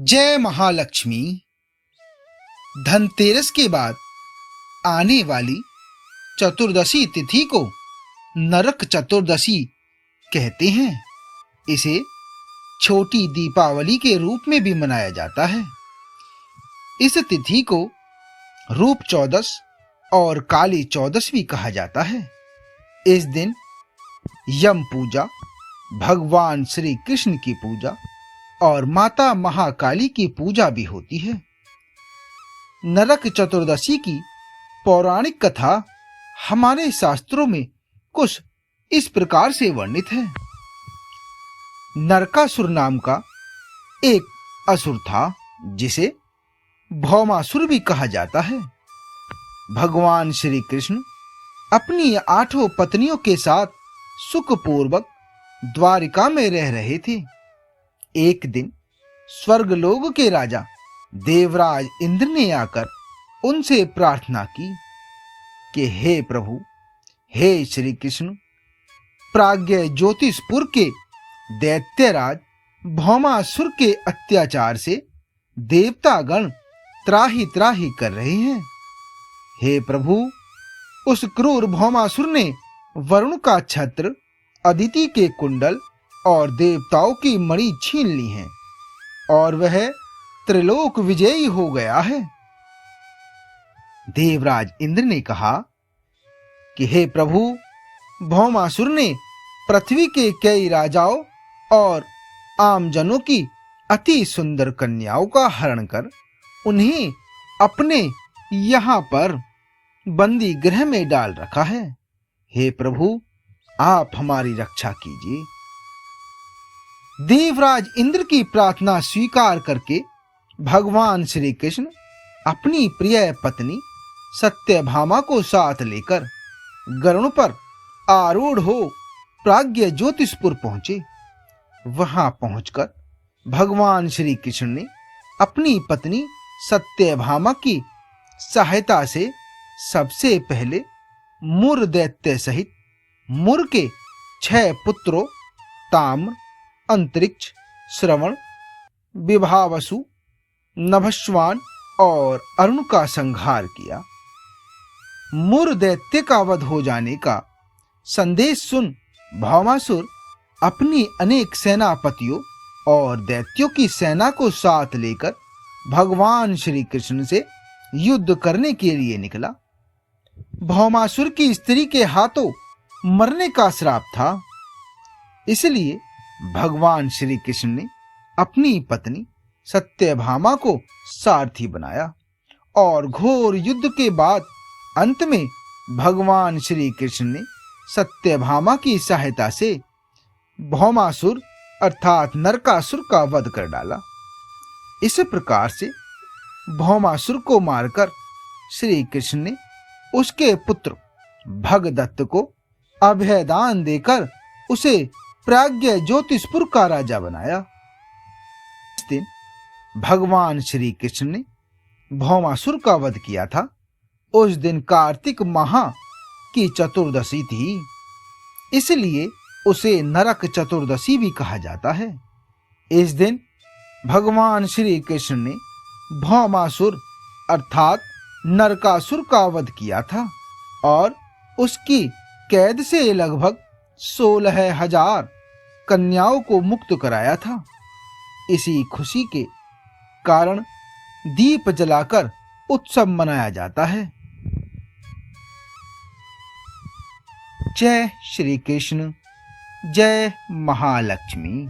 जय महालक्ष्मी। धनतेरस के बाद आने वाली चतुर्दशी तिथि को नरक चतुर्दशी कहते हैं। इसे छोटी दीपावली के रूप में भी मनाया जाता है। इस तिथि को रूप चौदस और काली चौदस भी कहा जाता है। इस दिन यम पूजा, भगवान श्री कृष्ण की पूजा और माता महाकाली की पूजा भी होती है। नरक चतुर्दशी की पौराणिक कथा हमारे शास्त्रों में कुछ इस प्रकार से वर्णित है। नरकासुर नाम का एक असुर था, जिसे भौमासुर भी कहा जाता है। भगवान श्री कृष्ण अपनी 8 पत्नियों के साथ सुखपूर्वक द्वारिका में रह रहे थे। एक दिन स्वर्गलोक के राजा देवराज इंद्र ने आकर उनसे प्रार्थना की कि हे प्रभु, हे श्री कृष्ण, प्राज्ञ ज्योतिषपुर के दैत्यराज भौमासुर के अत्याचार से देवतागण त्राहि त्राहि कर रहे हैं। हे प्रभु, उस क्रूर भौमासुर ने वरुण का छत्र, अदिति के कुंडल और देवताओं की मणि छीन ली हैं और वह त्रिलोक विजयी हो गया है। देवराज इंद्र ने कहा कि हे प्रभु, भौमासुर ने पृथ्वी के कई राजाओं और आमजनों की अति सुंदर कन्याओं का हरण कर उन्हें अपने यहाँ पर बंदी गृह में डाल रखा है। हे प्रभु, आप हमारी रक्षा कीजिए। देवराज इंद्र की प्रार्थना स्वीकार करके भगवान श्री कृष्ण अपनी प्रिय पत्नी सत्यभामा को साथ लेकर गरुड़ पर आरूढ़ हो प्राज्ञ ज्योतिषपुर पहुंचे। वहां पहुंचकर भगवान श्री कृष्ण ने अपनी पत्नी सत्यभामा की सहायता से सबसे पहले मुर दैत्य सहित मुर के 6 पुत्रों ताम्र, अंतरिक्ष, श्रवण, विभावसु, नभस्वान और अरुण का संहार किया। मुर दैत्य का वध हो जाने का संदेश सुन भौमासुर अपनी अनेक सेनापतियों और दैत्यों की सेना को साथ लेकर भगवान श्री कृष्ण से युद्ध करने के लिए निकला। भौमासुर की स्त्री के हाथों मरने का श्राप था, इसलिए भगवान श्री कृष्ण ने अपनी पत्नी सत्यभामा को सारथी बनाया और घोर युद्ध के बाद अंत में भगवान श्री कृष्ण ने सत्यभामा की सहायता से भौमासुर अर्थात नरकासुर का वध कर डाला। इस प्रकार से भौमासुर को मारकर श्री कृष्ण ने उसके पुत्र भगदत्त को अभयदान देकर उसे प्राज्ञ ज्योतिषपुर का राजा बनाया। इस दिन भगवान श्री कृष्ण ने भौमासुर का वध किया था। उस दिन कार्तिक माह की चतुर्दशी थी, इसलिए उसे नरक चतुर्दशी भी कहा जाता है। इस दिन भगवान श्री कृष्ण ने भौमासुर अर्थात नरकासुर का वध किया था और उसकी कैद से लगभग 16,000 कन्याओं को मुक्त कराया था। इसी खुशी के कारण दीप जलाकर उत्सव मनाया जाता है। जय श्री कृष्ण, जय महालक्ष्मी।